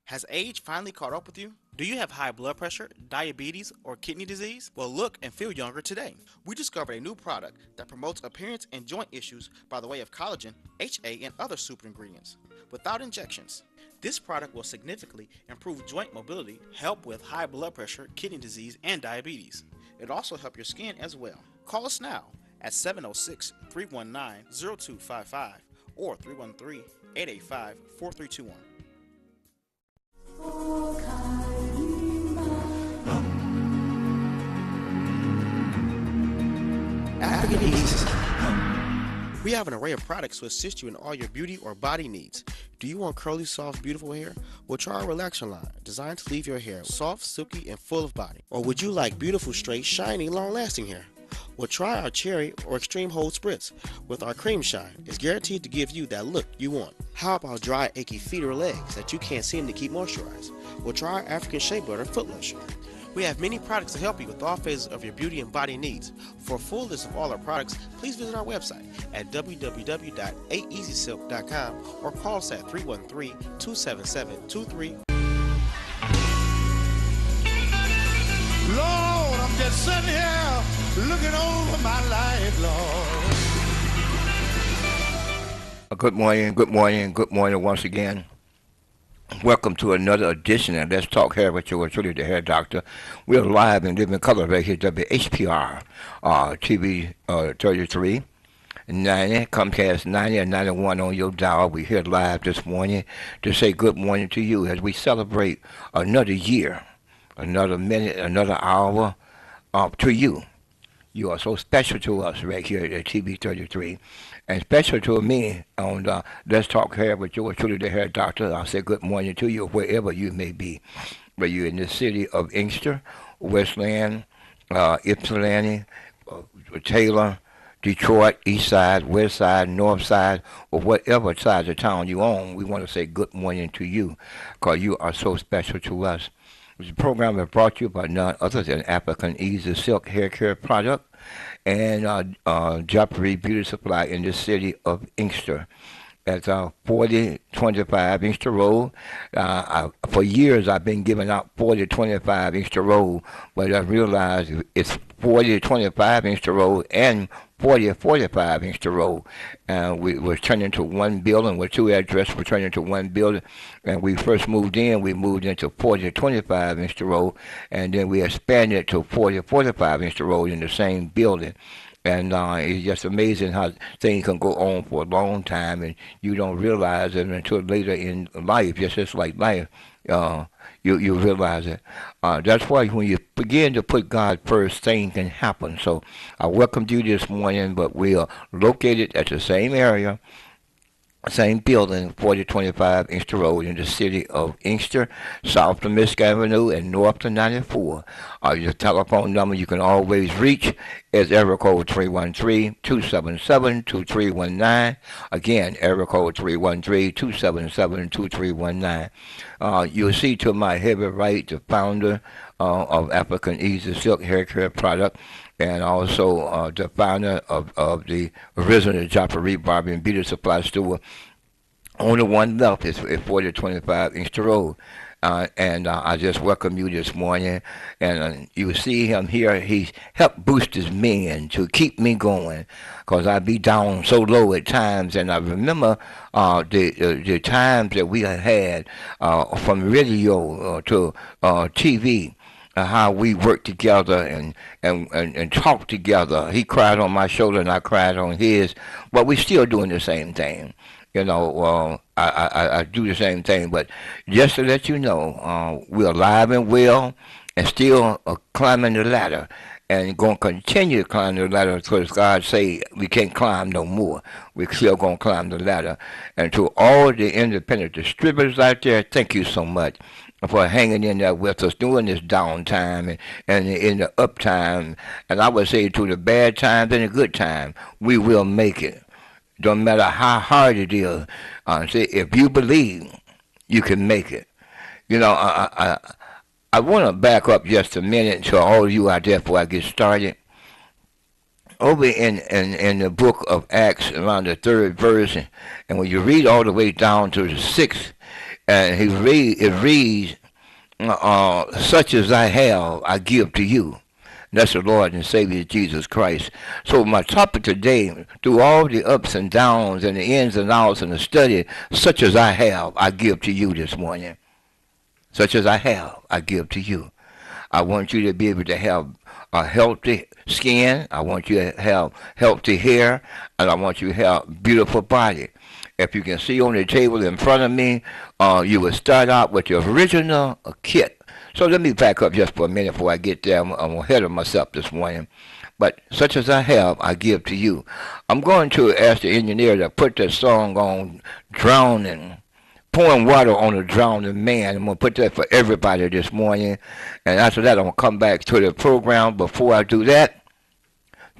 Has age finally caught up with you? Do you have high blood pressure, diabetes, or kidney disease? Well, look and feel younger today. We discovered a new product that promotes appearance and joint issues by the way of collagen, HA, and other super ingredients without injections. This product will significantly improve joint mobility, help with high blood pressure, kidney disease, and diabetes. It'll also help your skin as well. Call us now at 706 319 0255 or 313 885 4321. African Ease. We have an array of products to assist you in all your beauty or body needs. Do you want curly, soft, beautiful hair? Well, try our relaxer line, designed to leave your hair soft, silky, and full of body. Or would you like beautiful, straight, shiny, long-lasting hair? Well, try our Cherry or Extreme Hold Spritz with our Cream Shine. It's guaranteed to give you that look you want. How about dry, achy feet or legs that you can't seem to keep moisturized? Well, try our African Shea Butter Foot Lotion. We have many products to help you with all phases of your beauty and body needs. For a full list of all our products, please visit our website at www.aeasysilk.com or call us at 313-277-23. Lord, I'm just sitting here looking over my life, Lord. Good morning, good morning, good morning once again. Welcome to another edition of Let's Talk Hair with yours truly, the hair doctor. We're live in living color right here, WHPR TV 33, 90, Comcast 90 and 91 on your dial. We're here live this morning to say good morning to you as we celebrate another year, another minute, another hour to you. You are so special to us right here at TV 33. And special to me on Let's Talk Hair with yours truly, the hair doctor. I'll say good morning to you wherever you may be. Whether you're in the city of Inkster, Westland, Ypsilanti, Taylor, Detroit, East Side, West Side, North Side, or whatever side of town you're on, we want to say good morning to you because you are so special to us. This program is brought to you by none other than African Easy Silk Hair Care Product and Joplin Beauty Supply in the city of Inkster. That's 4025 Inkster Road. For years I've been giving out 4025 Inkster Road, but I realized it's 4025 Inkster Road and 4045 Inkster Road. We were turned into one building with two addresses. We're turned into one building. And we first moved into 4025 Inkster Road, and then we expanded to 4045 Inkster Road in the same building. And it's just amazing how things can go on for a long time, and you don't realize it until later in life, just like life. You realize it. That's why when you begin to put God first, things can happen. So I welcomed you this morning, but we are located at the same area, same building, 4025 Inkster Road in the city of Inkster, south of Misk Avenue and north of 94. Your telephone number you can always reach is area code 313-277-2319. Again, area code 313-277-2319. You'll see to my heavy right the founder of African Easy Silk Hair Care Product, and also the founder of the original Joplin Barber and Beauty Supply Store. Only one left is 4025 Inkster Road. And I just welcome you this morning. And you see him here. He helped boost his men to keep me going because I be down so low at times. And I remember the times that we had from radio to TV. How we worked together and talked together. He cried on my shoulder and I cried on his, but we still doing the same thing. You know, I do the same thing, but just to let you know, we're alive and well and still climbing the ladder and going to continue to climb the ladder because God say we can't climb no more. We're still going to climb the ladder. And to all the independent distributors out there, thank you so much for hanging in there with us during this downtime and in the up time. And I would say to the bad times and the good time, we will make it. Don't matter how hard it is. See, if you believe, you can make it. You know, I want to back up just a minute to all of you out there before I get started. Over in the book of Acts, around the third verse, and when you read all the way down to the sixth, And it reads, such as I have, I give to you. That's the Lord and Savior Jesus Christ. So my topic today, through all the ups and downs and the ins and outs and the study, such as I have, I give to you this morning. Such as I have, I give to you. I want you to be able to have a healthy skin. I want you to have healthy hair. And I want you to have a beautiful body. If you can see on the table in front of me, you will start out with your original kit. So let me back up just for a minute before I get there. I'm ahead of myself this morning. But such as I have, I give to you. I'm going to ask the engineer to put that song on drowning, pouring water on a drowning man. I'm going to put that for everybody this morning. And after that, I'm going to come back to the program. Before I do that,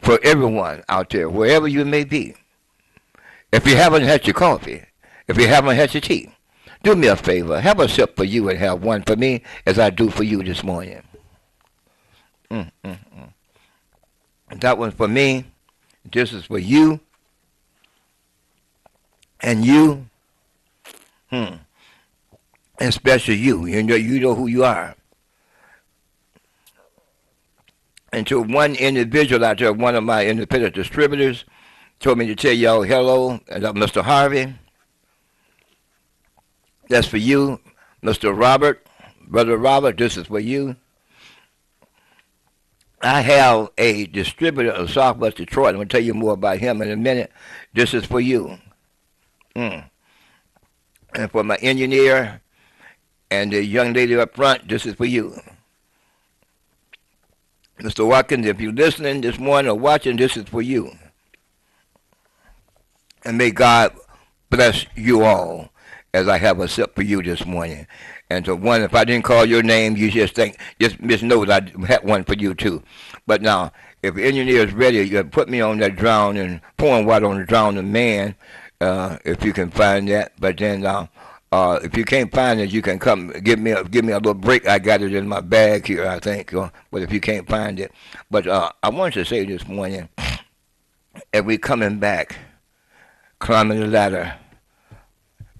for everyone out there, wherever you may be, if you haven't had your coffee, if you haven't had your tea, do me a favor. Have a sip for you and have one for me as I do for you this morning. That one's for me. This is for you. And you. And especially you. You know who you are. And to one individual out there, one of my independent distributors, told me to tell y'all hello, and I'm Mr. Harvey. That's for you, Mr. Robert. Brother Robert, this is for you. I have a distributor of Southwest Detroit. I'm going to tell you more about him in a minute. This is for you. And for my engineer and the young lady up front, this is for you. Mr. Watkins, if you're listening this morning or watching, this is for you. And may God bless you all as I have a sip for you this morning. And to one, if I didn't call your name, you just know that I had one for you too. But now, if the engineer is ready, you put me on that drowning, pouring water on the drowning man, if you can find that. But then, if you can't find it, you can come give me a little break. I got it in my bag here, I think. But if you can't find it, but I wanted to say this morning, as we coming back, climbing the ladder.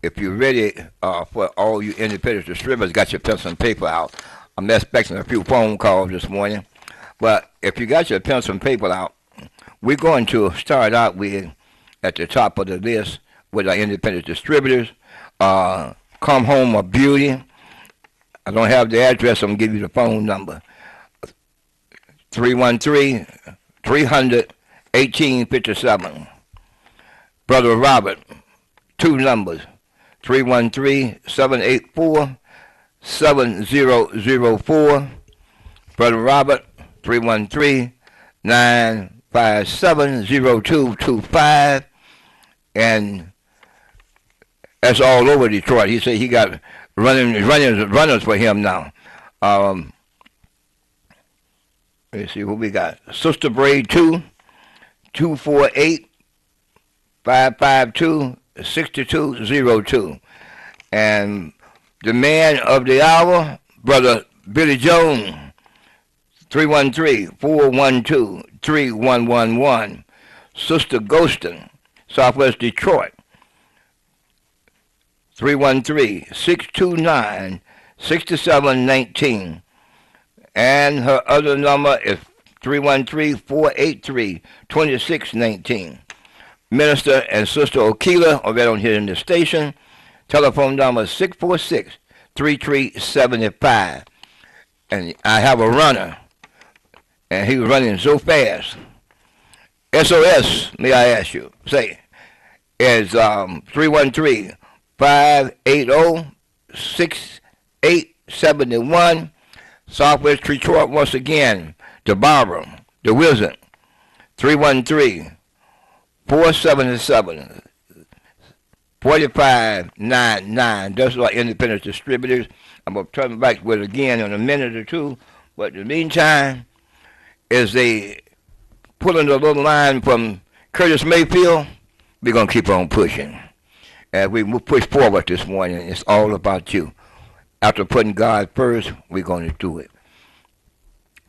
If you're ready for all you independent distributors, got your pencil and paper out. I'm expecting a few phone calls this morning. But if you got your pencil and paper out, we're going to start out with, at the top of the list, with our independent distributors. Come Home of Beauty. I don't have the address. I'm going to give you the phone number. 313-300-1857. Brother Robert, two numbers. 313-784-7004. Brother Robert, 313-957-0225. And that's all over Detroit. He said he got runners for him now. Let's see what we got. Sister Braid 2, 248-552-6202. And the man of the hour, Brother Billy Jones, 313-412-3111. Sister Ghostin, Southwest Detroit, 313-629-6719. And her other number is 313-483-2619. Minister and Sister Okila are right on here in the station. Telephone number is 646-3375. And I have a runner, and he was running so fast. SOS, may I ask you, say, is 313-580-6871. Southwest Detroit, once again, the Barbara, the Wizard, 313-477-4599. Those are independent distributors. I'm going to turn back with it again in a minute or two. But in the meantime, as they pull in the little line from Curtis Mayfield, we're going to keep on pushing. As we push forward this morning, it's all about you. After putting God first, we're going to do it.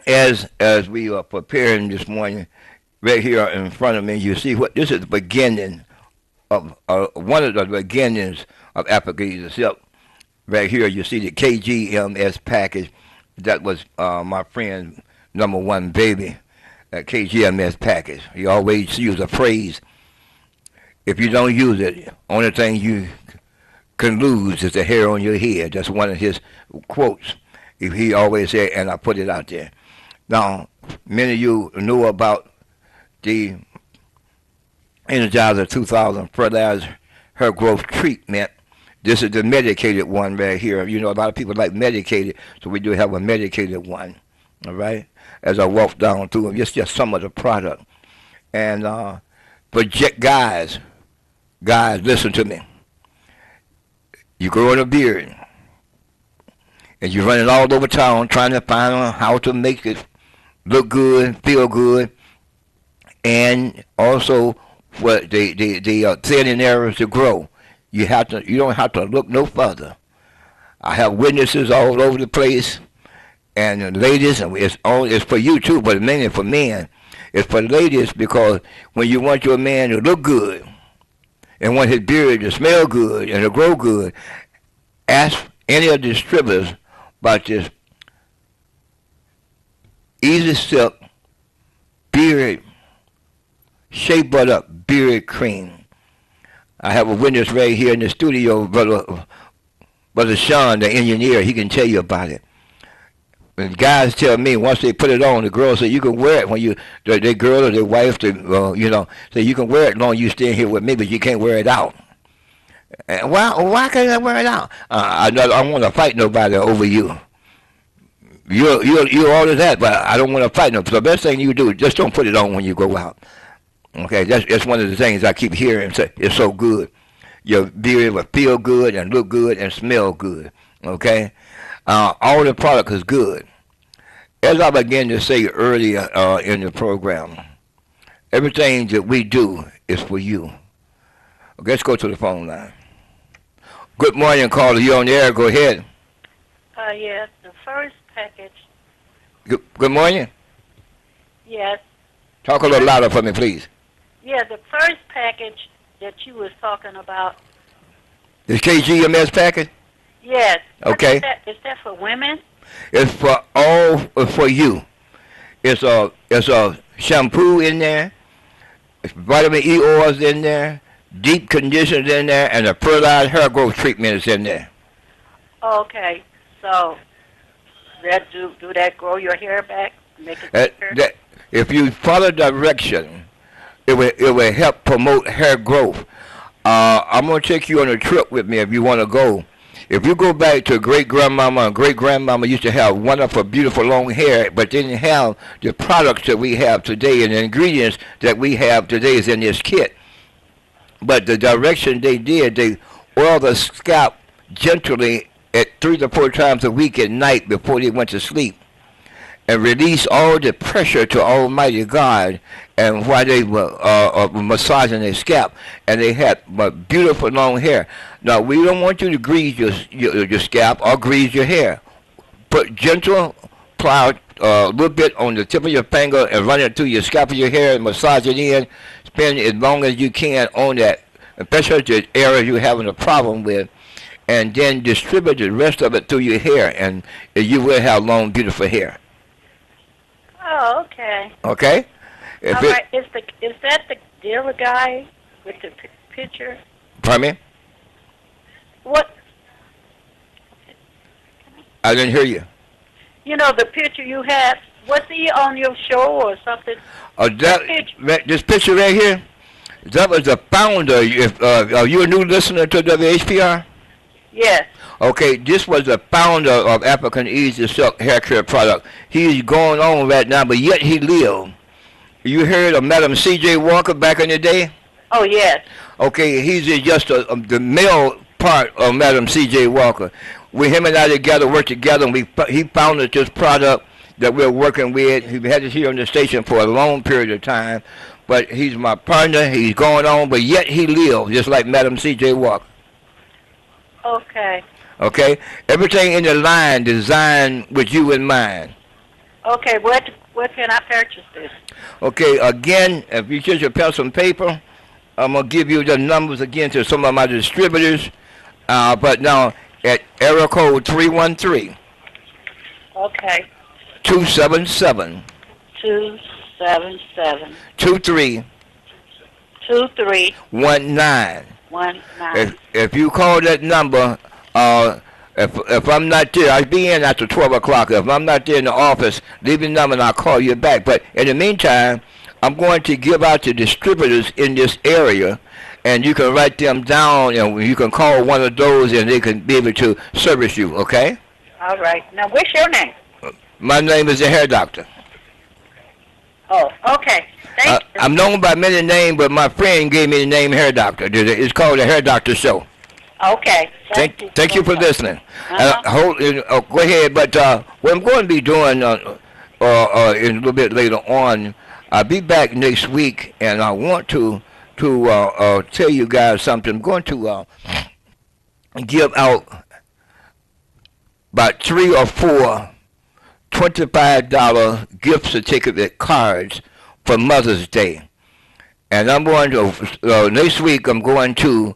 As we are preparing this morning, right here in front of me, you see what this is the beginning of one of the beginnings of Africa Silk. Right here, you see the KGMS package. That was my friend number one baby, that KGMS package. He always use a phrase. If you don't use it, only thing you can lose is the hair on your head. That's one of his quotes. If he always said, and I put it out there. Now, many of you know about the Energizer 2000 fertilizer hair growth treatment. This is the medicated one right here. You know, a lot of people like medicated, so we do have a medicated one. All right, as I walk down through them, just some of the product. And but guys, listen to me. You growing a beard, and you're running all over town trying to find out how to make it look good, feel good, and also what the thinning areas to grow. You don't have to look no further. I have witnesses all over the place, and ladies, and it's for you too, but mainly for men. It's for ladies because when you want your man to look good and want his beard to smell good and to grow good, ask any of the distributors about this Easy Silk Beard Shea Butter Beard Cream. I have a witness right here in the studio, Brother Sean, the engineer. He can tell you about it. And guys tell me once they put it on, the girls say you can wear it when their girl or their wife, say you can wear it as long as you stay here with me, but you can't wear it out. And why can't I wear it out? I don't want to fight nobody over you. You order that, but I don't want to fight nobody. So the best thing you do is just don't put it on when you go out. Okay, that's one of the things I keep hearing. It's so good. Your beard will feel good and look good and smell good. Okay, all the product is good. As I began to say earlier in the program, everything that we do is for you. Okay, let's go to the phone line. Good morning, caller. You on the air? Go ahead. Yes, the first package. Good morning. Yes. Talk a little louder for me, please. Yeah, the first package that you was talking about. The KGMS package? Yes. Okay. Is that for women? It's for you. It's a shampoo in there, it's vitamin E oils in there, deep conditioners in there, and a fertilized hair growth treatment is in there. Okay. So do that grow your hair back? Make it thicker? If you follow direction, it will help promote hair growth. I'm going to take you on a trip with me if you want to go. If you go back to great-grandmama and great-grandmama used to have wonderful, beautiful long hair, but didn't have the products that we have today and the ingredients that we have today is in this kit. But the direction they did, they oil the scalp gently at 3 to 4 times a week at night before they went to sleep, and release all the pressure to Almighty God, and while they were massaging their scalp, and they had beautiful long hair. Now, we don't want you to grease your scalp or grease your hair. Put gentle plow a little bit on the tip of your finger and run it through your scalp of your hair and massage it in. Spend as long as you can on that, especially the area you're having a problem with, and then distribute the rest of it through your hair, and you will have long, beautiful hair. Oh, okay. Okay. All right. Is that the dealer guy with the picture? Pardon me? What? I didn't hear you. You know the picture you have. Was he on your show or something? This picture right here. That was the founder. Are you a new listener to WHPR? Yes. Okay, this was the founder of African Easy Silk Hair Care Product. He's going on right now, but yet he lived. You heard of Madam C.J. Walker back in the day? Oh, yes. Okay, he's just the male part of Madam C.J. Walker. Him and I worked together, and he founded this product that we're working with. He had it here on the station for a long period of time, but he's my partner. He's going on, but yet he lives, just like Madam C.J. Walker. Okay. Okay? Everything in the line designed with you in mind. Okay, where can I purchase this? Okay, again, if you get your pencil and paper, I'm going to give you the numbers again to some of my distributors. But now, at area code 313. Okay. 277. 277. 23. 2319. 19. If you call that number, if I'm not there, I'll be in after 12 o'clock. If I'm not there in the office, leave your number and I'll call you back. But in the meantime, I'm going to give out to distributors in this area, and you can write them down, and you can call one of those, and they can be able to service you, okay? All right. Now, what's your name? My name is the hair doctor. Oh, okay. Thank you. I'm known by many names, but my friend gave me the name hair doctor. It's called the Hair Doctor Show. Okay. Thank you for listening. Go ahead, but what I'm going to be doing in a little bit later on, I'll be back next week, and I want to tell you guys something. I'm going to give out about 3 or 4 $25 gift certificate cards for Mother's Day. And I'm going to, next week, I'm going to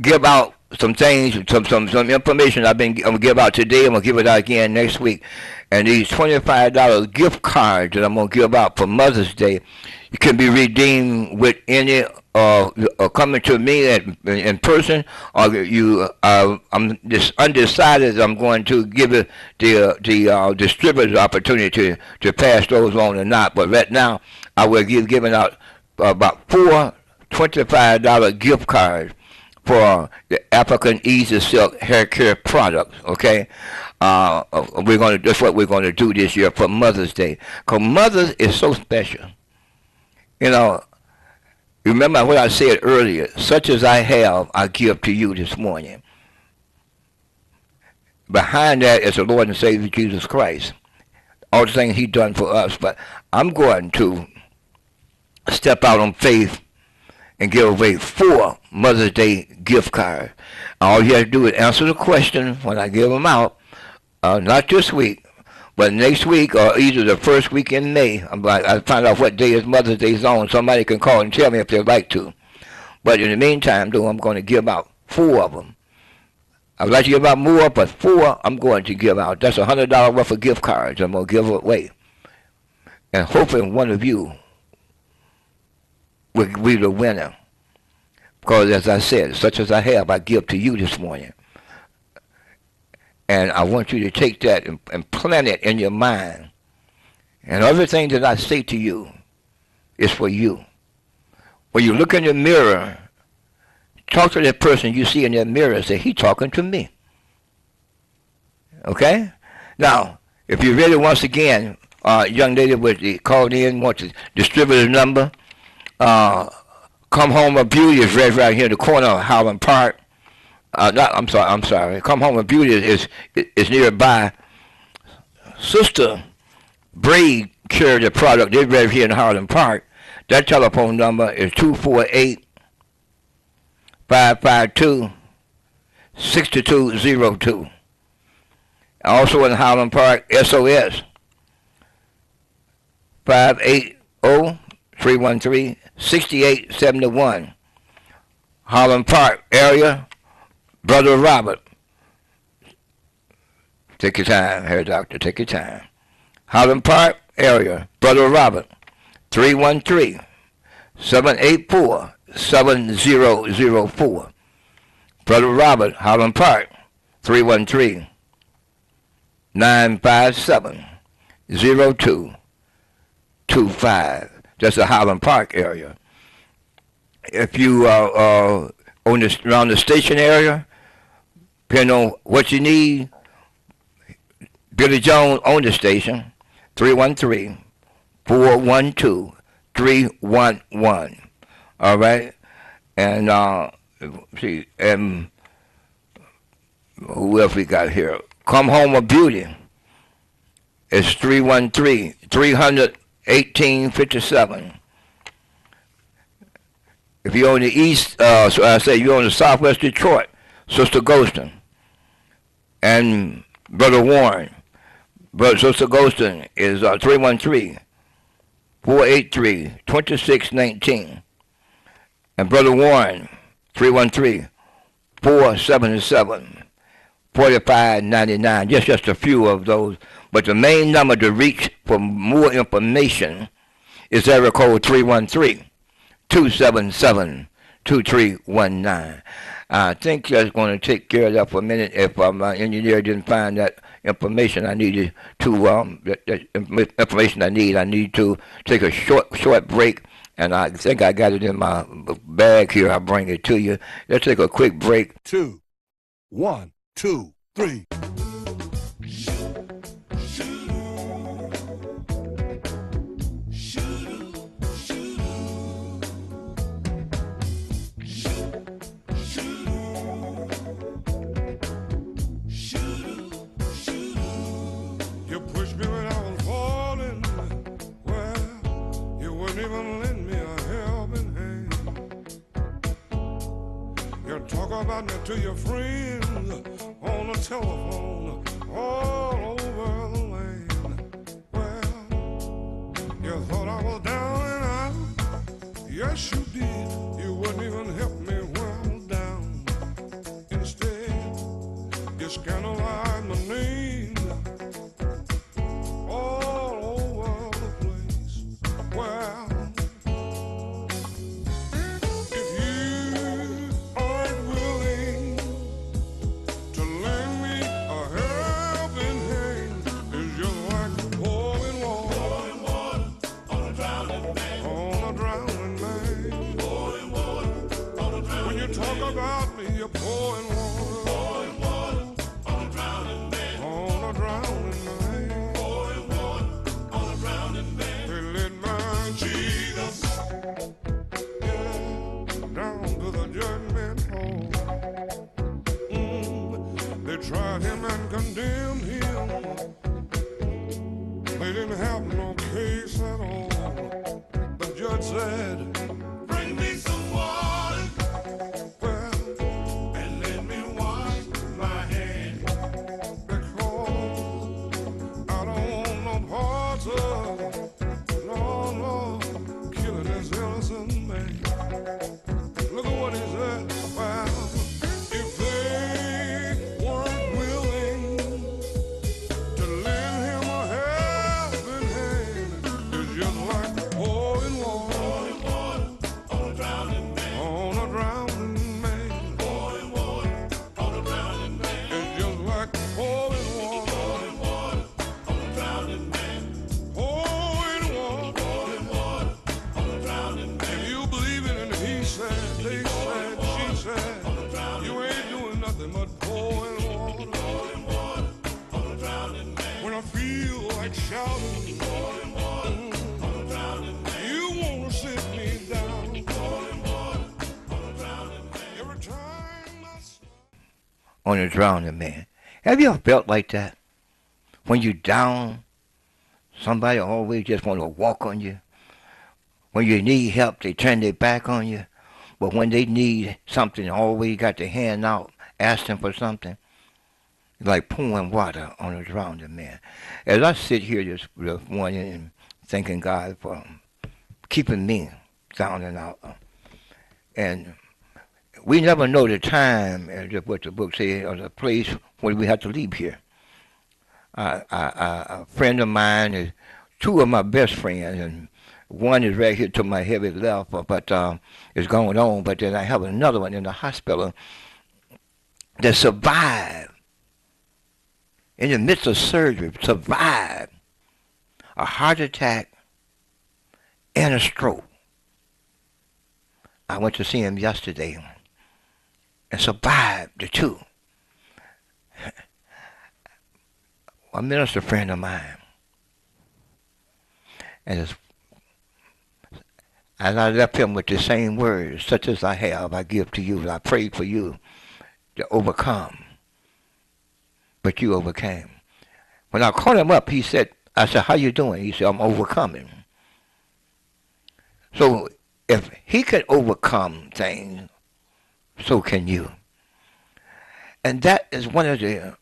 give out some things, some information I'm going to give out today. I'm going to give it out again next week. And these $25 gift cards that I'm going to give out for Mother's Day, you can be redeemed with any coming to me in person, or I'm just undecided. I'm going to give it the distributor's opportunity to pass those on or not. But right now, I will giving out about 4 $25 gift cards for the African Easy Silk hair care products. Okay, that's what we're going to do this year for Mother's Day. Cause Mother's is so special. You know, remember what I said earlier, such as I have, I give to you this morning. Behind that is the Lord and Savior Jesus Christ. All the things He done for us. But I'm going to step out on faith and give away 4 Mother's Day gift cards. All you have to do is answer the question when I give them out, not this week, but next week or either the first week in May. I find out what day is Mother's Day on. Somebody can call and tell me if they'd like to. But in the meantime, though, I'm going to give out 4 of them. I'd like to give out more, but 4 I'm going to give out. That's $100 worth of gift cards I'm going to give away. And hopefully one of you will be the winner. Because as I said, such as I have, I give to you this morning. And I want you to take that and plant it in your mind. And everything that I say to you is for you. When you look in the mirror, talk to that person you see in that mirror and say, he's talking to me. Okay? Now, if you really, once again, young lady with the called in, wants the distributor's number, Come Home of Beauty is right here in the corner of Howland Park. I'm sorry. Come Home of Beauty is nearby. Sister Braid carried the product. They're right here in Howland Park. That telephone number is 248-552-6202. Also in Howland Park, SOS 580-313-6871. Howland Park area, Brother Robert. Take your time, hair doctor, take your time. Howland Park area, Brother Robert, 313-784-7004. Brother Robert, Howland Park, 313-957-0225. That's the Howland Park area. If you are around the station area, depending on what you need, Billy Jones on the station, 313-412-311. All right? And see, and who else we got here? Come Home of Beauty. It's 313-300-1857. If you're on the east, so I say you're on the southwest Detroit, Sister Ghostin and Brother Warren. Sister Ghostin is 313-483-2619. And Brother Warren, 477 4599. Just a few of those. But the main number to reach for more information is area code 313-277-2319. I think that's going to take care of that for a minute. If my engineer didn't find that information I needed to, the information I need to take a short break. And I think I got it in my bag here. I'll bring it to you. Let's take a quick break. 2, 1, 2, 3. You pushed me when I was falling. Well, you wouldn't even lend me a helping hand. You talk about me to your friends on the telephone all over the land. Well, you thought I was down and out. Yes, you did. You wouldn't even help me when I was down. Instead, you scandalized my name all over the place. Well, if you aren't willing to lend me a helping hand, it's just like pouring water on a drowning man. When you talk about me, you're pouring water on a drowning man. They let my Jesus, yeah, down to the judgment hall. They tried him and condemned him. They didn't have no case at all. The judge said, bring me some water, well, and let me wash my hands, because I don't want no parts of, no, killing this innocent man. Look at what he said. Well, if they weren't willing to lend him a helping hand, it's just like pouring water on a drowning man. It's just like pouring water on a drowning man. Pouring water on a drowning man. If you believe it, and he said, they said, she said, you ain't doing nothing but pouring water on a drowning man. When I feel like shouting, you wanna sit me down. Every time I On a drowning man. Have you ever felt like that? When you're down, somebody always just want to walk on you. When you need help, they turn their back on you. But when they need something, always got their hand out, asking for something. Like pouring water on a drowning man. As I sit here this morning and thanking God for keeping me down and out. And we never know the time, as what the book says, or the place when we have to leave here. A friend of mine is two of my best friends, and one is right here to my heavy left, but is going on. But then I have another one in the hospital that survived in the midst of surgery, survived a heart attack and a stroke. I went to see him yesterday and survived the two. A minister friend of mine. And as I left him with the same words, such as I have, I give to you. I prayed for you to overcome. But you overcame. When I called him up, I said, how you doing? He said, I'm overcoming. So if he can overcome things, so can you. And that is one of the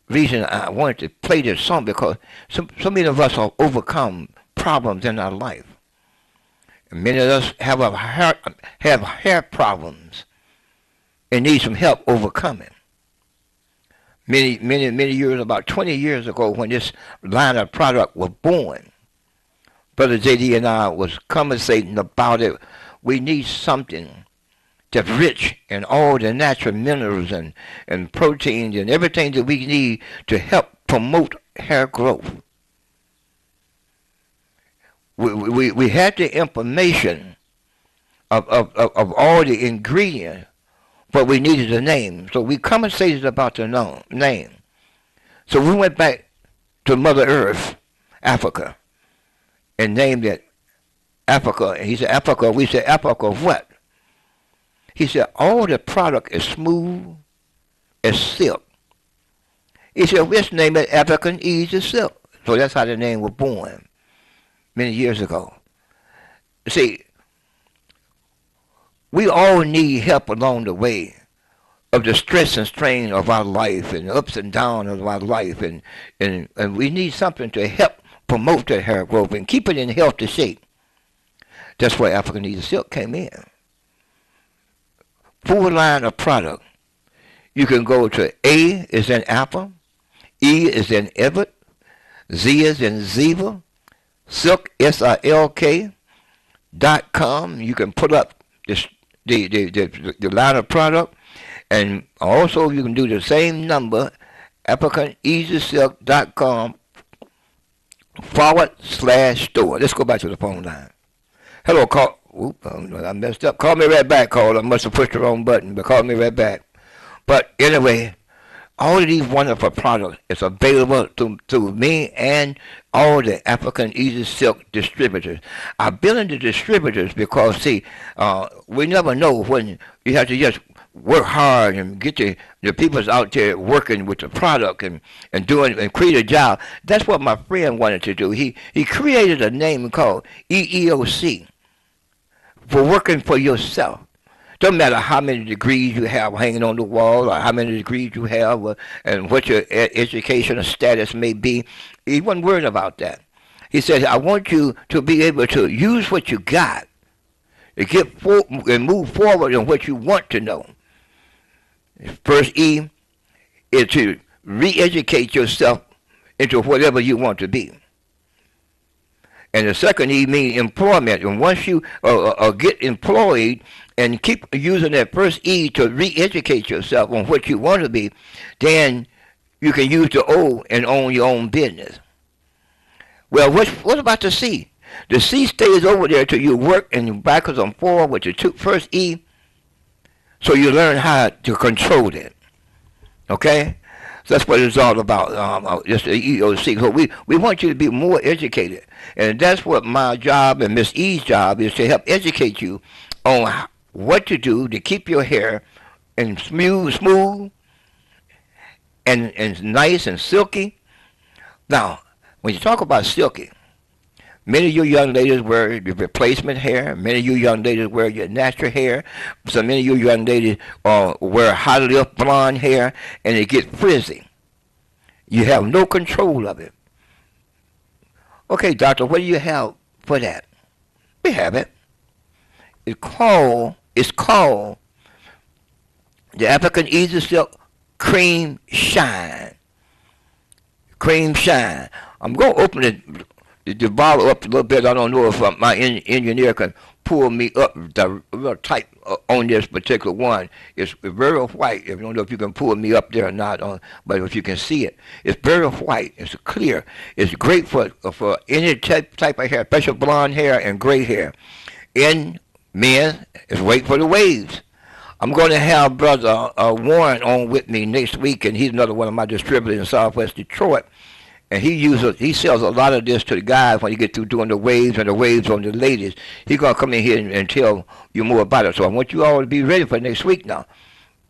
reasons I wanted to play this song, because so many of us have overcome problems in our life. And many of us have hair problems. and need some help overcoming. Many years, about 20 years ago, when this line of product was born, Brother JD and I was conversating about it. We need something that's rich in all the natural minerals and proteins and everything that we need to help promote hair growth. We had the information of all the ingredients, but we needed a name. So we conversated about the name. So we went back to Mother Earth, Africa, and named it Africa. And he said, Africa. We said, Africa of what? He said, all the product is smooth as silk. He said, let's name it African Easy Silk. So that's how the name was born many years ago. See, we all need help along the way of the stress and strain of our life and ups and downs of our life. And we need something to help promote that hair growth and keep it in healthy shape. That's where African Easy Silk came in. Full line of product. You can go to A is in Apple, E is in Everett, Z is in Ziva, Silk, SILK.com. You can put up the line of product, and also you can do the same number, AfricanEasySilk.com/store. Let's go back to the phone line. Hello, call. Oop, I messed up. Call me right back, caller. I must have pushed the wrong button, but call me right back. But anyway, all of these wonderful products is available to me and all the African Easy Silk distributors. I've been in the distributors because, see, we never know when you have to just work hard and get the people out there working with the product and doing and create a job. That's what my friend wanted to do. He created a name called EEOC for working for yourself. Doesn't matter how many degrees you have hanging on the wall or how many degrees you have and what your educational status may be. He wasn't worried about that. He said, I want you to be able to use what you got to get and move forward in what you want to know. First E is to re-educate yourself into whatever you want to be. And the second E means employment. And once you get employed and keep using that first E to re-educate yourself on what you want to be, then you can use the O and own your own business. Well, what about the C? The C stays over there till you work and you backwards and forward with the first E, so you learn how to control it. Okay? So that's what it's all about, just the EEOC. So we want you to be more educated. And that's what my job and Miss E's job is, to help educate you on what to do to keep your hair and smooth and nice and silky. Now, when you talk about silky, many of you young ladies wear your replacement hair. Many of you young ladies wear your natural hair. So many of you young ladies wear high lift blonde hair, and it gets frizzy. You have no control of it. Okay, doctor, what do you have for that? We have it. It's called the African Easy Silk Cream Shine. Cream Shine. I'm going to open the bottle up a little bit. I don't know if my engineer can pull me up real tight on this particular one. It's very white. I don't know if you can pull me up there or not, but if you can see it, it's very white. It's clear. It's great for any type of hair, especially blonde hair and gray hair. In men, it's wait for the waves. I'm going to have Brother Warren on with me next week, and he's another one of my distributors in Southwest Detroit. And he sells a lot of this to the guys when you get through doing the waves and the waves on the ladies. He's going to come in here and tell you more about it. So I want you all to be ready for next week now.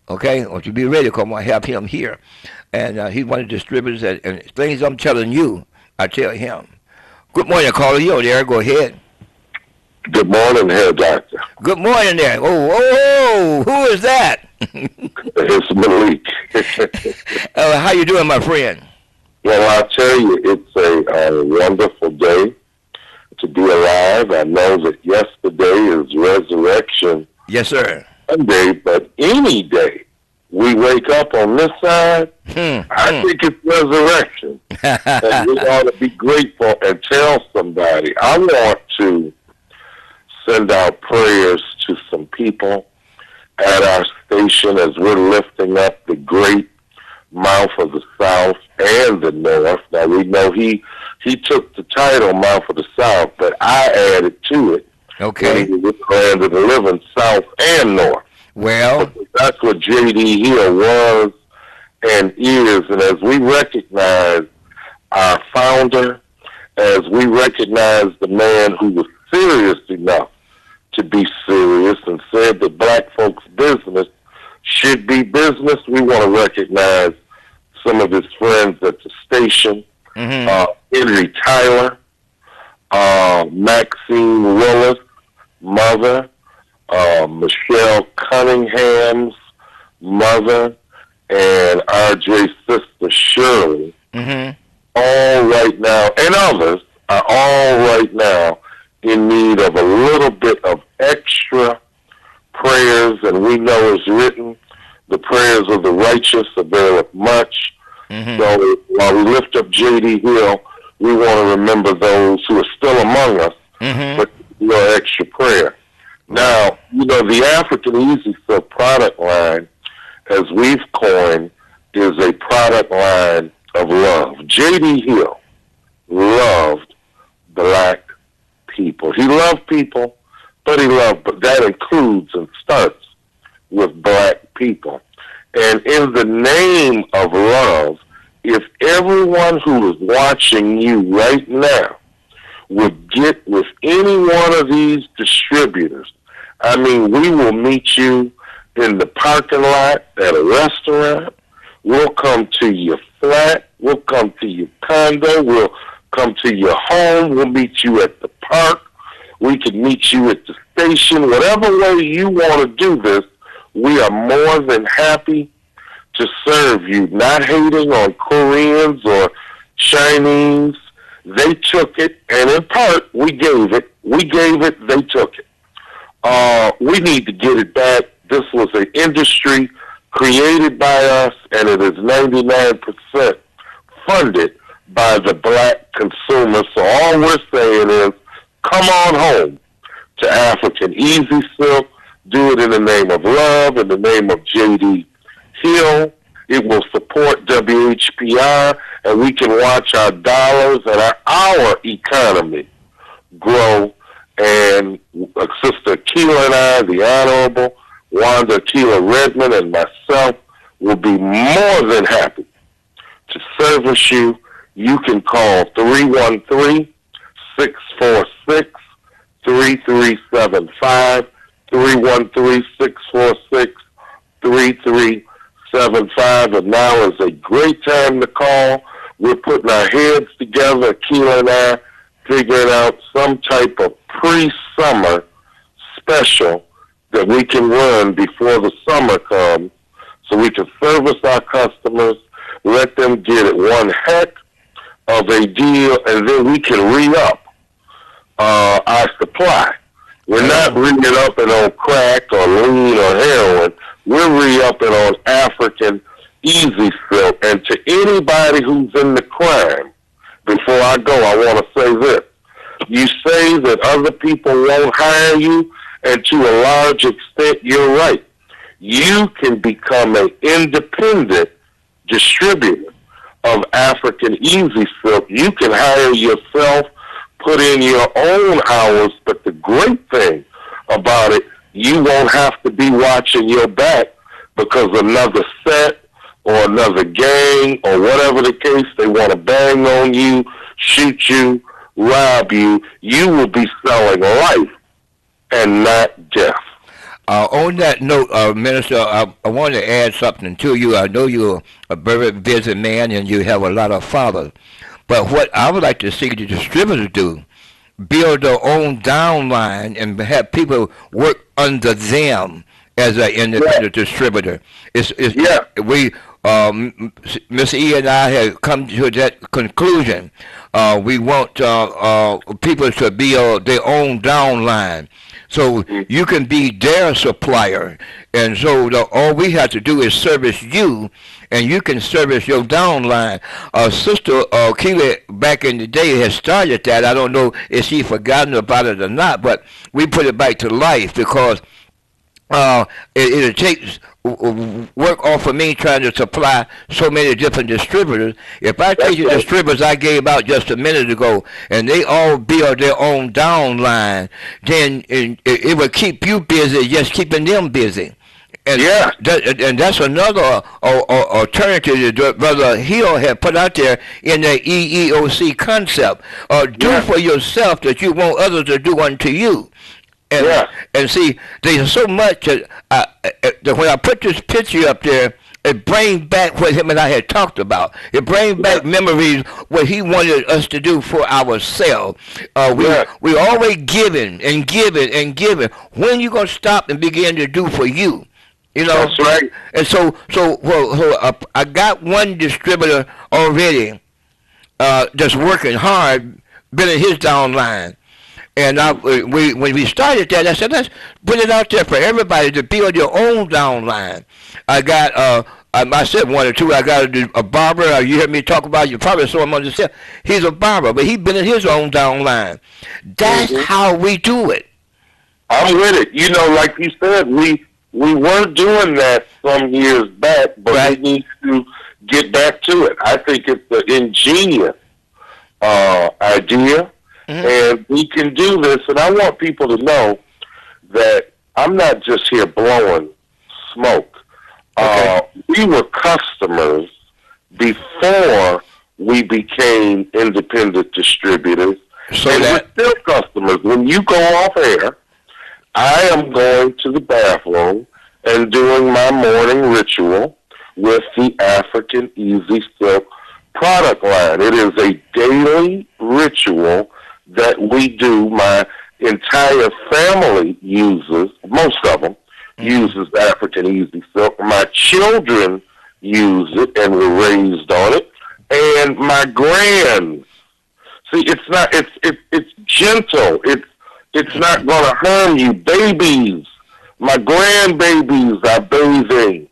Okay? I want you to be ready because I'm going to have him here. And he's one of the distributors. And things I'm telling you, I tell him. Good morning, caller. You there. Go ahead. Good morning, Hair Doctor. Good morning there. Oh, who is that? It's Malik. How you doing, my friend? Well, I tell you, it's a wonderful day to be alive. I know that yesterday is resurrection. Yes, sir. Sunday, but any day we wake up on this side, I think it's resurrection. And we ought to be grateful and tell somebody. I want to send out prayers to some people at our station as we're lifting up the great mouth of the South and the North. Now, we know he took the title Mouth of the South, but I added to it. Okay. When he was land of the living South and North. Well, that's what J.D. Hill was and is. And as we recognize our founder, as we recognize the man who was serious enough to be serious and said that black folks' business should be business, we want to recognize some of his friends at the station. Henry Tyler, Maxine Willis, mother, Michelle Cunningham's mother, and R.J.'s sister Shirley, all right now, and others are all right now in need of a little bit of extra prayers, and we know it's written, the prayers of the righteous availeth much. So while we lift up J.D. Hill, we want to remember those who are still among us, but your extra prayer. Now, the African Easy Silk product line, as we've coined, is a product line of love. J.D. Hill loved black people. He loved people, but that includes and starts with black people. And in the name of love, if everyone who is watching you right now would get with any one of these distributors, I mean, we will meet you in the parking lot at a restaurant. We'll come to your flat. We'll come to your condo. We'll come to your home. We'll meet you at the park. We can meet you at the station. Whatever way you want to do this, we are more than happy to serve you. Not hating on Koreans or Chinese. They took it, and in part, we gave it. We gave it, they took it. We need to get it back. This was an industry created by us, and it is 99% funded by the black consumer. So all we're saying is, come on home to African Easy Silk. Do it in the name of love, in the name of J.D. Hill. It will support WHPR, and we can watch our dollars and our economy grow. And Sister Keela and I, the Honorable Wanda Keela Redmond, and myself will be more than happy to service you. You can call 313-646-3375, 313-646-3375, and now is a great time to call. We're putting our heads together, Keela and I, figuring out some type of pre-summer special that we can run before the summer comes so we can service our customers, let them get it one heck of a deal, and then we can re-up our supply. We're not re-upping on crack or lean or heroin. We're re-upping on African Easy Silk. And to anybody who's in the crime, before I go, I want to say this. You say that other people won't hire you, and to a large extent, you're right. You can become an independent distributor of African Easy Silk. You can hire yourself, put in your own hours, but the great thing about it, you won't have to be watching your back because another set or another gang or whatever the case, they want to bang on you, shoot you, rob you. You will be selling life and not death. On that note, Minister, I want to add something to you. I know you're a very busy man and you have a lot of followers. But what I would like to see the distributors do, build their own downline and have people work under them as an independent distributor. We, Ms. E and I have come to that conclusion. We want people to build their own downline. So you can be their supplier. And so all we have to do is service you, and you can service your downline. Sister Keely back in the day has started that. I don't know if she's forgotten about it or not, but we put it back to life because it takes work off of me trying to supply so many different distributors. If I take the distributors I gave out just a minute ago, and they all build their own downline, then it will keep you busy, just keeping them busy. And and that's another alternative that Brother Hill had put out there in the EEOC concept. Do for yourself that you want others to do unto you. And see, there's so much that when I put this picture up there, it brings back what him and I had talked about. It brings back memories what he wanted us to do for ourselves. We always giving and giving and giving. When you gonna stop and begin to do for you? You know, that's right. And so I got one distributor already that's working hard, building his downline. And when we started that, I said, let's put it out there for everybody to build your own downline. I got, I said one or two. I got a barber. You heard me talk about. You probably saw him on the set. He's a barber, but he's building his own downline. That's how we do it. I'm with it. You know, like you said, we were doing that some years back, but we need to get back to it. I think it's an ingenious idea. And we can do this, and I want people to know that I'm not just here blowing smoke. We were customers before we became independent distributors, and we're still customers. When you go off air, I am going to the bathroom and doing my morning ritual with the African Easy Silk product line. It is a daily ritual that we do. My entire family uses, most of them, uses African Easy Silk. My children use it and were raised on it. And my grands. See, it's not, it's gentle. It's not going to harm you. Babies, my grandbabies are bathing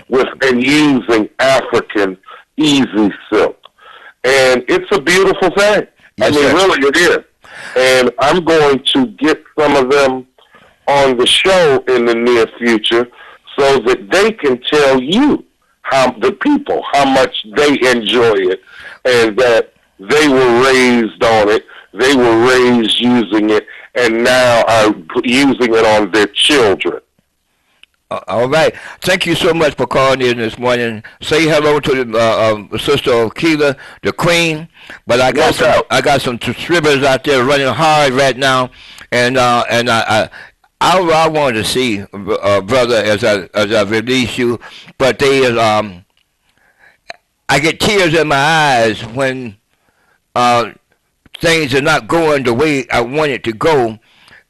with and using African Easy Silk. And it's a beautiful thing. Yes, really it is. And I'm going to get some of them on the show in the near future so that they can tell you, how much they enjoy it, and that they were raised on it, they were raised using it, and now are using it on their children. All right. Thank you so much for calling in this morning. Say hello to the Sister Keely, the Queen. But I got some distributors out there running hard right now, and I want to see, brother, as I release you. But I get tears in my eyes when things are not going the way I want it to go,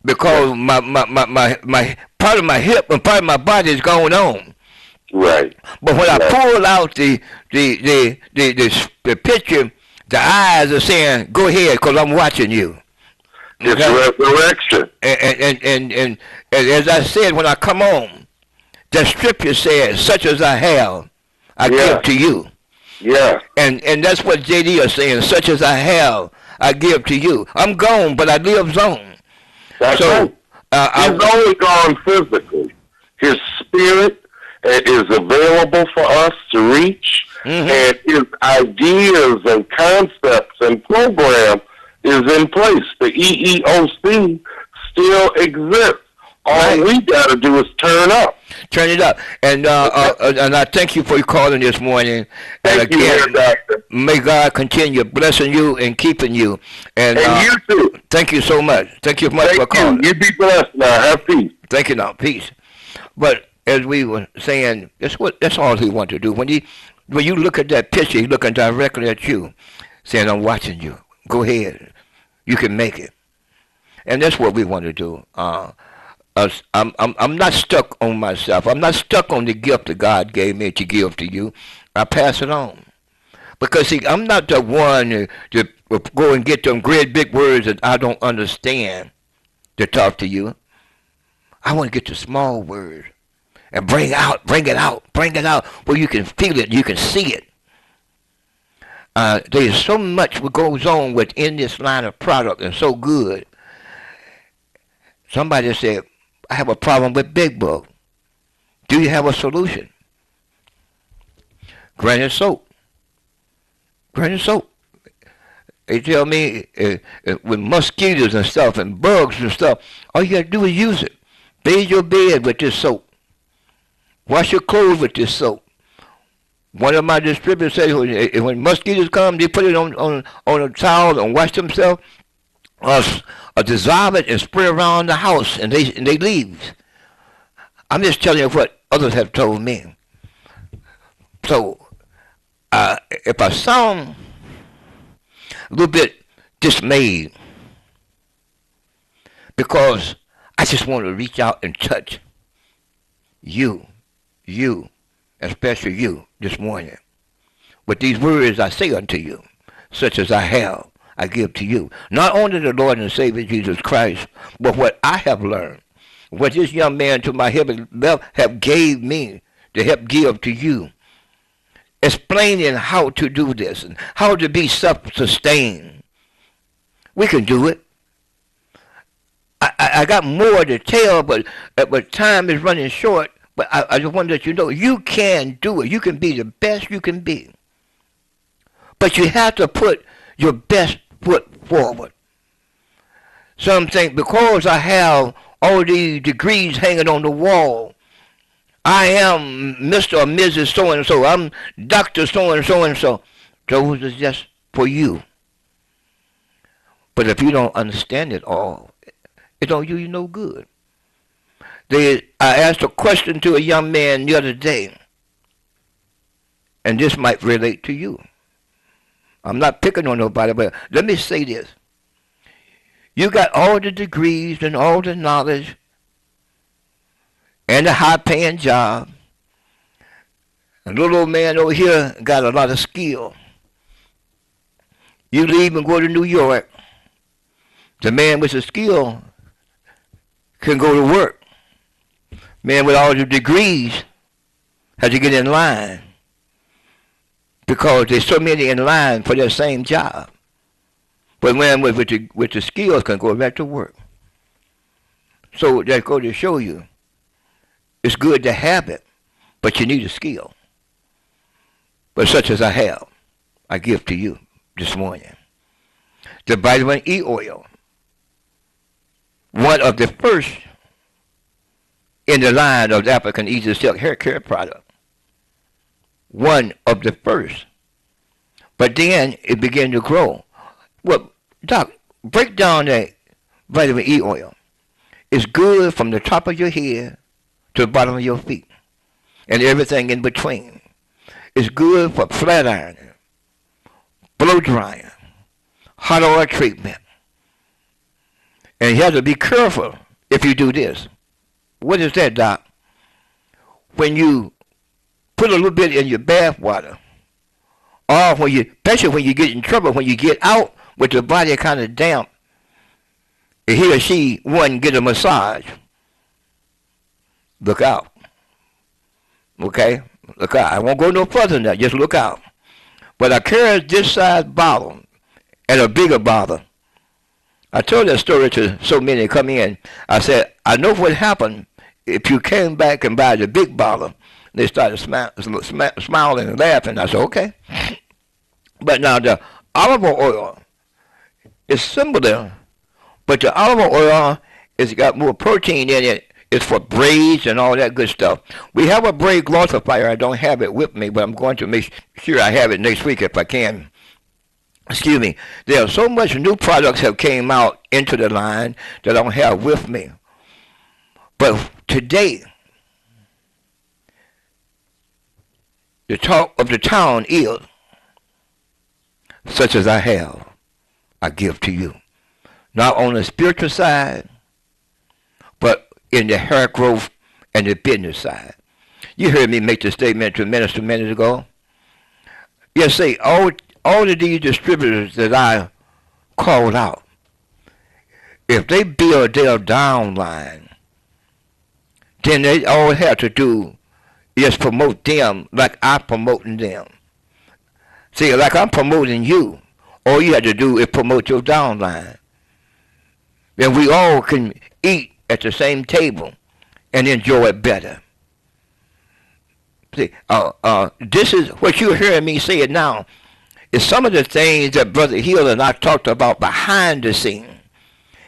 because my part of my hip and part of my body is going on. Right. But when I pull out the picture, the eyes are saying, "Go ahead, because I'm watching you." It's resurrection. And as I said, when I come on, the scripture says, "Such as I have, I give to you." Yeah. And that's what JD is saying. Such as I have, I give to you. I'm gone, but I live on. That's right. He's only gone physically. His spirit is available for us to reach, and his ideas and concepts and program is in place. The EEOC still exists. All we got to do is turn up. Turn it up. And I thank you for calling this morning. Thank you, Doctor. May God continue blessing you and keeping you. And you too. Thank you so much. Thank you much for calling. You be blessed now. Have peace. Thank you now. Peace. But as we were saying, that's all he wanted to do. When you look at that picture, he's looking directly at you, saying, "I'm watching you. Go ahead. You can make it." And that's what we want to do. I'm not stuck on myself. I'm not stuck on the gift that God gave me to give to you. I pass it on. Because, see, I'm not the one to go and get them great big words that I don't understand to talk to you. I want to get the small words and bring it out, where you can feel it, you can see it. There's so much what goes on within this line of product and so good. Somebody said, I have a problem with Big Bug. Do you have a solution? Granny soap. Granny soap. They tell me with mosquitoes and stuff and bugs and stuff, all you got to do is use it. Bathe your bed with this soap. Wash your clothes with this soap. One of my distributors said when mosquitoes come, they put it on a towel and wash themselves, or dissolve it and spray around the house, and they leave. I'm just telling you what others have told me. So, if I sound a little bit dismayed, because I just want to reach out and touch you, especially you, this morning. With these words I say unto you, such as I have, I give to you. Not only the Lord and Savior Jesus Christ, but what I have learned, what this young man to my heaven left have gave me to help give to you. Explaining how to do this and how to be self-sustained. We can do it. I got more to tell, but time is running short. But I just want to let you know, you can do it. You can be the best you can be. But you have to put your best foot forward. Some think because I have all these degrees hanging on the wall, I am Mr. or Mrs. So-and-so. I'm Dr. So-and-so and so. Those are just for you. But if you don't understand it all, it don't do you no good. I asked a question to a young man the other day, and this might relate to you. I'm not picking on nobody, but let me say this. You got all the degrees and all the knowledge and a high-paying job. And little old man over here got a lot of skill. You leave and go to New York. The man with the skill can go to work. Man with all the degrees has to get in line because there's so many in line for that same job. But man with the skills can go back to work. So that goes to show you, it's good to have it, but you need a skill. But such as I have, I give to you this morning. The vitamin E oil, one of the first in the line of the African Easy Silk hair care product. One of the first. But then it began to grow. Well, Doc, break down that vitamin E oil. It's good from the top of your head to the bottom of your feet and everything in between. It's good for flat ironing, blow drying, hot oil treatment. And you have to be careful if you do this. What is that, Doc? When you put a little bit in your bath water, or especially when you get in trouble, when you get out with your body kind of damp, he or she wouldn't get a massage. Look out. Okay? Look out. I won't go no further than that. Just look out. But I carry this size bottle and a bigger bottle. I told that story to so many come in. I said, I know what happened if you came back and buy the big bottle. They started smiling and laughing. I said, okay. But now the olive oil is similar, but the olive oil has got more protein in it. It's for braids and all that good stuff. We have a braid glossifier. I don't have it with me, but I'm going to make sure I have it next week if I can. Excuse me. There are so much new products have came out into the line that I don't have with me. But today, the talk of the town is, such as I have, I give to you. Not on the spiritual side, but in the hair growth and the business side. You heard me make the statement to a minister a minute ago. Yes, say, all of these distributors that I called out, if they build their downline then they all have to do is promote them like I'm promoting them. See, like I'm promoting you, all you have to do is promote your downline. Then we all can eat at the same table and enjoy it better. See, this is what you're hearing me say it now. Is some of the things that Brother Hill and I talked about behind the scene.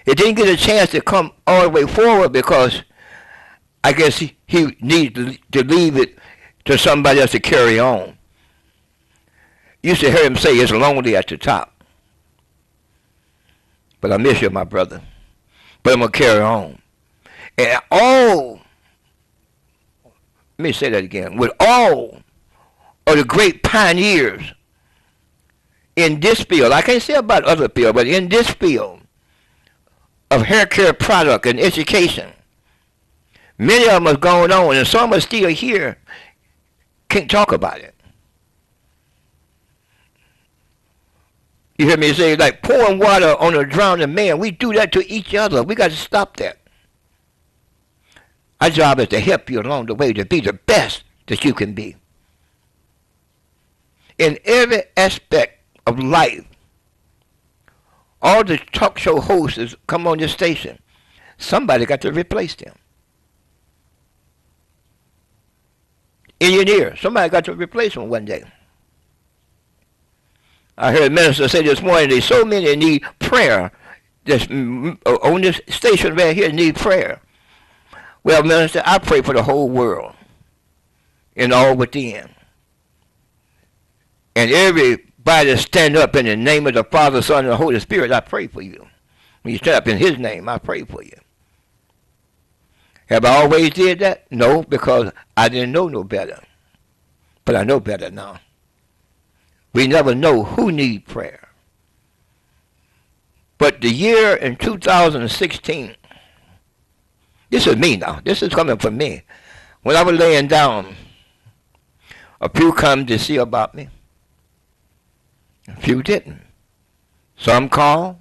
It didn't get a chance to come all the way forward because I guess he needs to leave it to somebody else to carry on. You used to hear him say it's lonely at the top. But I miss you, my brother. But I'm going to carry on. And let me say that again. With all of the great pioneers in this field, I can't say about other fields, but in this field of hair care product and education, many of them have gone on, and some are still here, can't talk about it. You hear me say, like pouring water on a drowning man. We do that to each other. We got to stop that. Our job is to help you along the way to be the best that you can be. In every aspect of life, all the talk show hosts that come on this station, somebody got to replace them. Engineer, somebody got to replace them one day. I heard a minister say this morning, there's so many need prayer. This, on this station right here need prayer. Well, minister, I pray for the whole world and all within. And everybody stand up in the name of the Father, Son, and the Holy Spirit, I pray for you. When you stand up in His name, I pray for you. Have I always did that? No, because I didn't know no better. But I know better now. We never know who needs prayer. But the year in 2016, this is me now. This is coming from me. When I was laying down, a few come to see about me. A few didn't. Some called,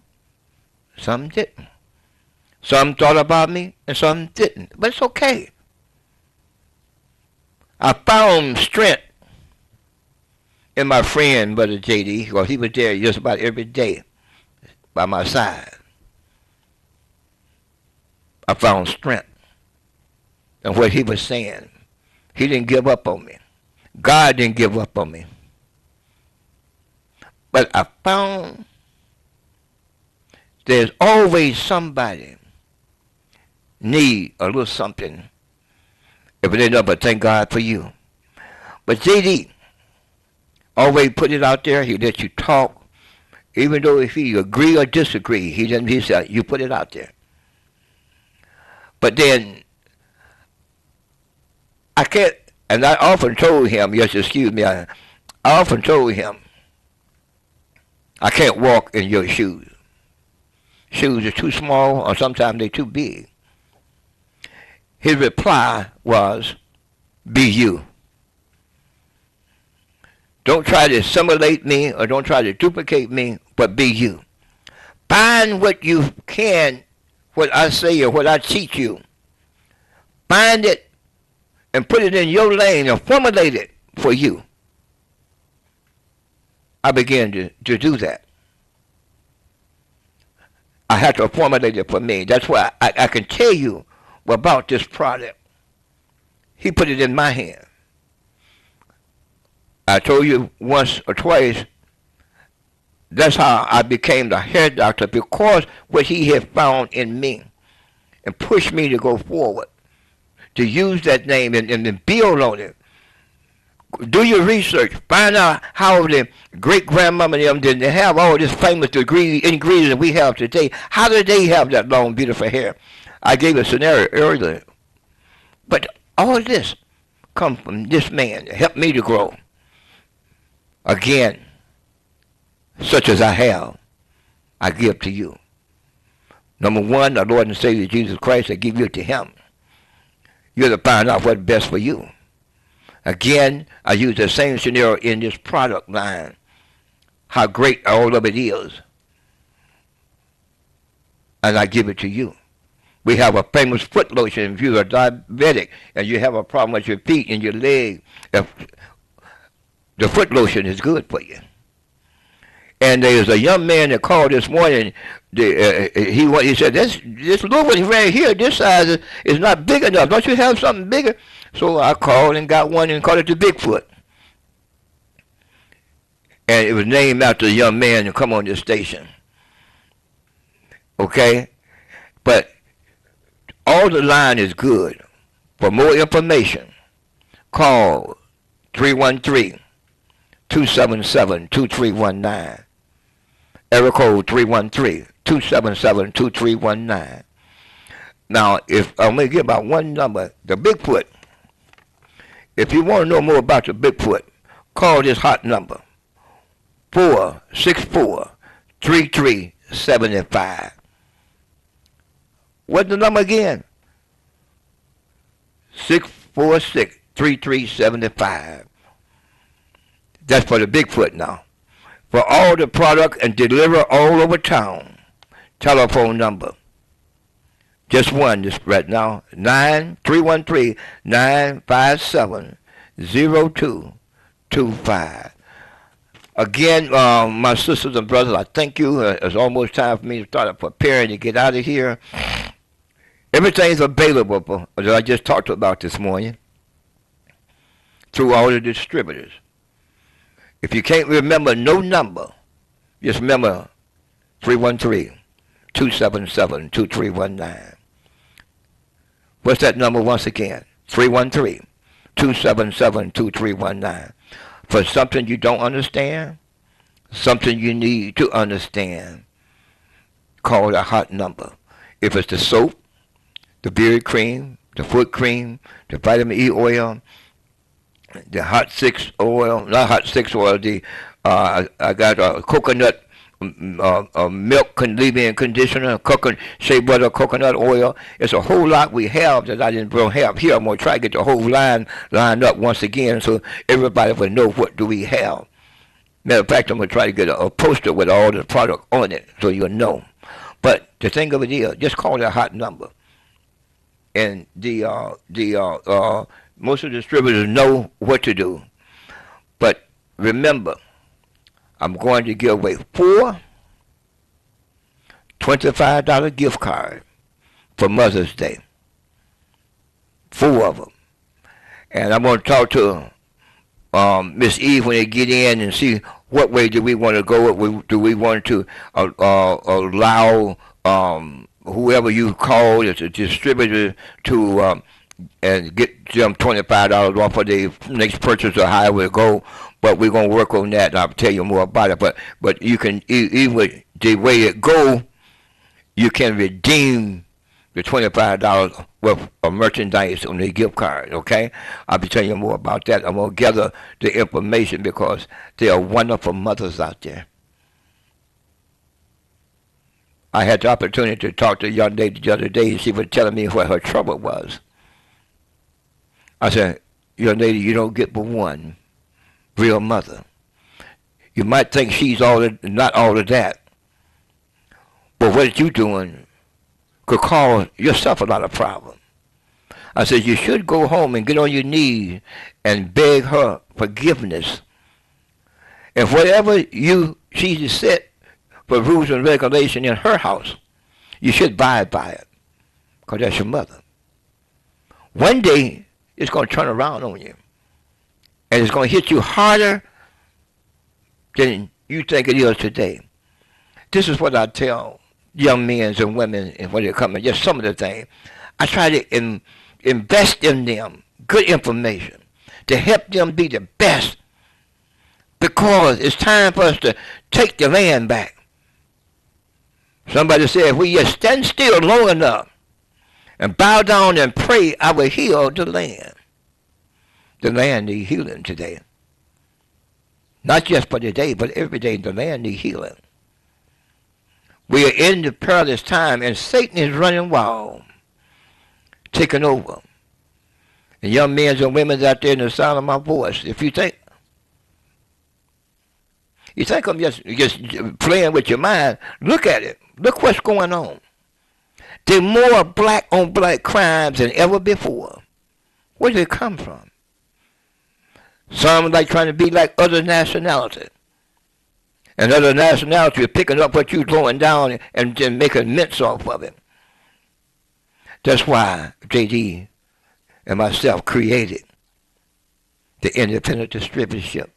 some didn't. Some thought about me, and some didn't. But it's okay. I found strength in my friend, Brother J.D., because he was there just about every day by my side. I found strength in what he was saying. He didn't give up on me. God didn't give up on me. But I found there's always somebody need a little something if it ain't nothing but thank God for you. But J.D. always put it out there. He let you talk. Even though if you agree or disagree, he said, you put it out there. But then, I can't, and I often told him, yes, excuse me, I often told him, I can't walk in your shoes. Shoes are too small, or sometimes they're too big. His reply was, be you. Don't try to assimilate me or don't try to duplicate me, but be you. Find what you can, what I say or what I teach you. Find it and put it in your lane and formulate it for you. I began to do that. I had to formulate it for me. That's why I can tell you about this product. He put it in my hand. I told you once or twice, that's how I became the hair doctor, because what he had found in me and pushed me to go forward, to use that name and build on it. Do your research. Find out how the great-grandmama and them didn't have all this famous ingredients that we have today. How did they have that long, beautiful hair? I gave a scenario earlier. But all of this comes from this man to help me to grow. Again, such as I have, I give to you. Number one, our Lord and Savior Jesus Christ, I give you to Him. You're to find out what's best for you. Again, I use the same scenario in this product line, how great all of it is. And I give it to you. We have a famous foot lotion. If you're a diabetic and you have a problem with your feet and your leg, the foot lotion is good for you. And there's a young man that called this morning. He said, this little one right here, this size is not big enough. Don't you have something bigger? So I called and got one and called it the Bigfoot. And it was named after a young man to come on this station. Okay? But all the line is good. For more information, call 313-277-2319. Area code 313-277-2319. Now, if I'm going to give about one number, the Bigfoot. If you want to know more about the Bigfoot, call this hot number, 464-3375. What's the number again? 646-3375. That's for the Bigfoot now. For all the product and deliver all over town. Telephone number. Just one this right now. 313-957-0225. Again, my sisters and brothers, I thank you. It's almost time for me to start preparing to get out of here. Everything's available that I just talked about this morning through all the distributors. If you can't remember no number, just remember 313-277-2319. What's that number once again? 313-277-2319. For something you don't understand, something you need to understand, call that hot number. If it's the soap, the beard cream, the foot cream, the vitamin E oil, the hot 6 oil, not hot 6 oil, I got a coconut milk leave-in conditioner, shea butter, coconut oil. It's a whole lot we have that I didn't have here. I'm going to try to get the whole line lined up once again so everybody will know what do we have. Matter of fact, I'm going to try to get a poster with all the product on it so you'll know. But the thing of it is, just call that hot number. And most of the distributors know what to do. But remember, I'm going to give away 4 $25 gift cards for Mother's Day. 4 of them. And I'm going to talk to Miss Eve when they get in and see what way do we want to go. Do we want to allow whoever you call as a distributor to and get them $25 off of the next purchase or however it go. But we're going to work on that, and I'll tell you more about it. But you can, even the way it go, you can redeem the $25 worth of merchandise on the gift card, okay? I'll be telling you more about that. I'm going to gather the information because there are wonderful mothers out there. I had the opportunity to talk to a young lady the other day, and she was telling me what her trouble was. I said, young lady, you don't get but one real mother. You might think she's not all of that, but what you doing could cause yourself a lot of problem. I said, you should go home and get on your knees and beg her forgiveness. And whatever she set for rules and regulation in her house, you should abide by it, because that's your mother. One day, it's going to turn around on you. And it's going to hit you harder than you think it is today. This is what I tell young men and women when they come in, just some of the things. I try to invest in them good information to help them be the best, because it's time for us to take the land back. Somebody said, if we just stand still long enough and bow down and pray, I will heal the land. The land needs healing today. Not just for today, but every day the land needs healing. We are in the perilous time, and Satan is running wild, taking over. And young men and women out there in the sound of my voice, if you think I'm just playing with your mind, look at it. Look what's going on. There are more black on black crimes than ever before. Where did it come from? Some like trying to be like other nationalities. And other nationalities are picking up what you're throwing down and then making mints off of it. That's why JD and myself created the independent distributorship.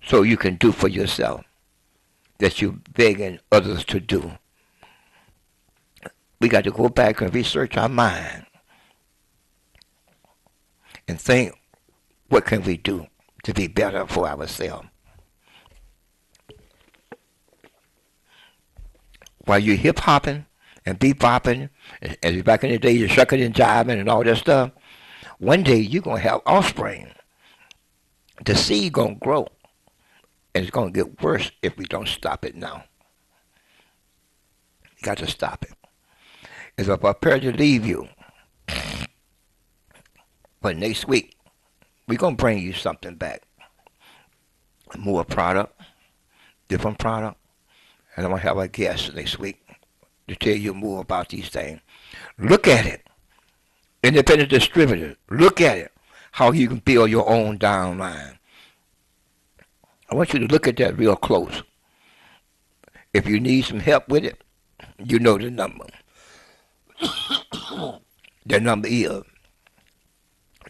So you can do for yourself that you're begging others to do. We got to go back and research our mind and think, what can we do to be better for ourselves? While you're hip-hopping and beep-bopping, as back in the day, you're shucking and jiving and all that stuff, one day you're going to have offspring. The seed going to grow, and it's going to get worse if we don't stop it now. You got to stop it. As I prepare to leave you, but next week, we're going to bring you something back. More product, different product, and I'm going to have a guest next week to tell you more about these things. Look at it. Independent distributor, look at it. How you can build your own downline. I want you to look at that real close. If you need some help with it, you know the number. The number is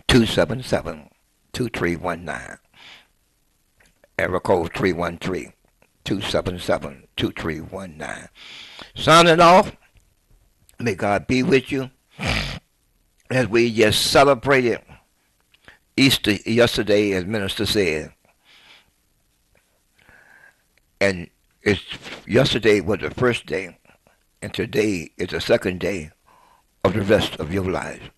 277-2319. Error code 313-277-2319. Signing off. May God be with you. As we just celebrated Easter yesterday, as Minister said. And yesterday was the first day, and today is the second day of the rest of your life.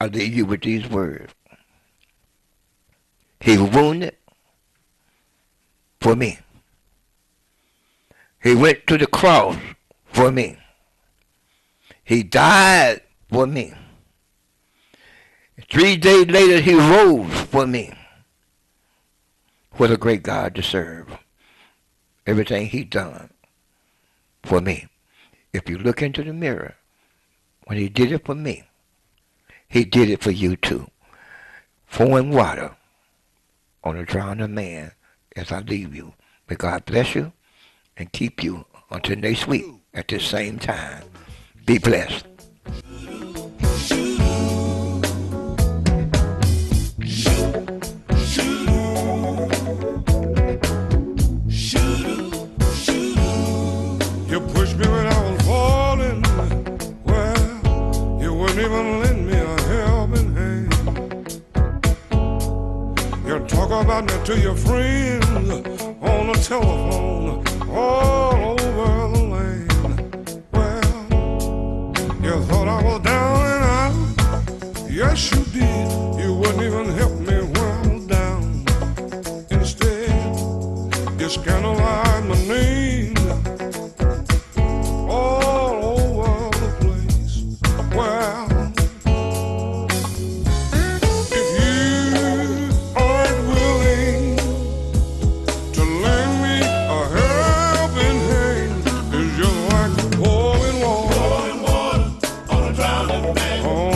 I leave you with these words. He was wounded for me. He went to the cross for me. He died for me. 3 days later, he rose for me. What a great God to serve. Everything he done for me. If you look into the mirror, when he did it for me, he did it for you too. Pouring water on a drowning man as I leave you. May God bless you and keep you until next week at the same time. Be blessed. You pushed me when I was falling. Well, you wouldn't even lend me a helping hand. You talk about me to your friends on the telephone all over the land. Well, you thought I was down and out. Yes, you did. You wouldn't even help me when I was down. Instead, you scandalized my name all over the place. Well, if you aren't willing to lend me a helping hand, it's just like pouring water on a drowning man.